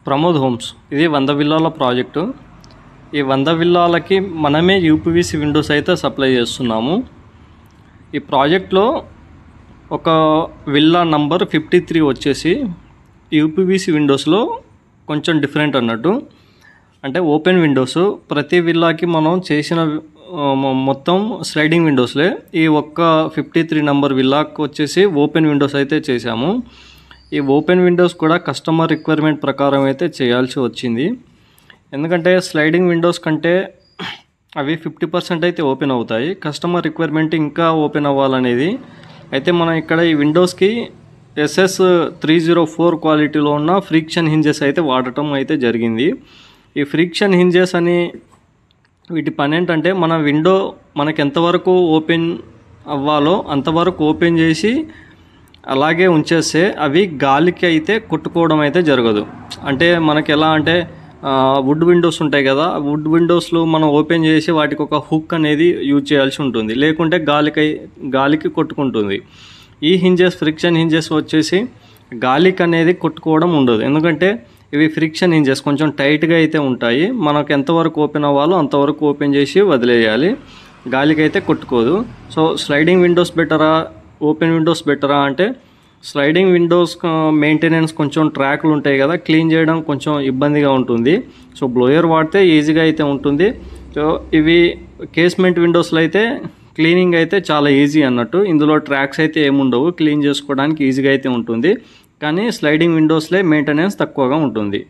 Pramod homes ఇది 100 విల్లాల project. ఈ 100 విల్లాలకి మనమే యూపీవీసీ విండోస్ అయితే సప్లై చేస్తున్నాము. ఈ ప్రాజెక్ట్లో ఒక విల్లా నంబర్ 53 వచ్చేసి యూపీవీసీ విండోస్లో కొంచెం డిఫరెంట్ అన్నట్టు. అంటే ఓపెన్ విండోస్ ప్రతి విల్లాకి మనం చేసిన మొత్తం స్లైడింగ్ విండోస్లే. ఈ ఒక్క 53 నంబర్ విల్లాకి వచ్చేసి ఓపెన్ విండోస్ అయితే చేశాము. ఈ ఓపెన్ విండోస్ కూడా కస్టమర్ రిక్వైర్మెంట్ ప్రకారం అయితే చేయాల్సి వచ్చింది. ఎందుకంటే స్లైడింగ్ విండోస్ కంటే అవి 50% అయితే ఓపెన్ అవుతాయి. కస్టమర్ రిక్వైర్మెంట్ ఇంకా ఓపెన్ అవ్వాలనేది అయితే మనం ఇక్కడ ఈ విండోస్కి SS304 క్వాలిటీలో ఉన్న ఫ్రిక్షన్ హింజెస్ అయితే వాడటం అయితే జరిగింది. ఈ ఫ్రిక్షన్ హింజెస్ అని వీటి పని ఏంటంటే మన విండో మనకి ఎంతవరకు ఓపెన్ అవ్వాలో అంతవరకు ఓపెన్ చేసి అలాగే ఉంచేస్తే అవి గాలికి అయితే కొట్టుకోవడం అయితే జరగదు. అంటే మనకి ఎలా అంటే వుడ్ విండోస్ ఉంటాయి కదా, వుడ్ విండోస్లో మనం ఓపెన్ చేసి వాటికి ఒక హుక్ అనేది యూజ్ చేయాల్సి ఉంటుంది, లేకుంటే గాలికి కొట్టుకుంటుంది. ఈ హింజెస్ ఫ్రిక్షన్ హింజెస్ వచ్చేసి గాలికి అనేది కొట్టుకోవడం ఉండదు. ఎందుకంటే ఇవి ఫ్రిక్షన్ హింజెస్ కొంచెం టైట్గా అయితే ఉంటాయి. మనకు ఎంతవరకు ఓపెన్ అవ్వాలో అంతవరకు ఓపెన్ చేసి వదిలేయాలి, గాలికి అయితే కొట్టుకోదు. సో స్లైడింగ్ విండోస్ బెటరా ఓపెన్ విండోస్ బెటరా అంటే స్లైడింగ్ విండోస్ మెయింటెనెన్స్ కొంచెం ట్రాక్లు ఉంటాయి కదా, క్లీన్ చేయడం కొంచెం ఇబ్బందిగా ఉంటుంది. సో బ్లోయర్ వాడితే ఈజీగా అయితే ఉంటుంది. సో ఇవి కేస్మెంట్ విండోస్లో అయితే క్లీనింగ్ అయితే చాలా ఈజీ అన్నట్టు. ఇందులో ట్రాక్స్ అయితే ఏముండవు, క్లీన్ చేసుకోవడానికి ఈజీగా అయితే ఉంటుంది. కానీ స్లైడింగ్ విండోస్లో మెయింటెనెన్స్ తక్కువగా ఉంటుంది.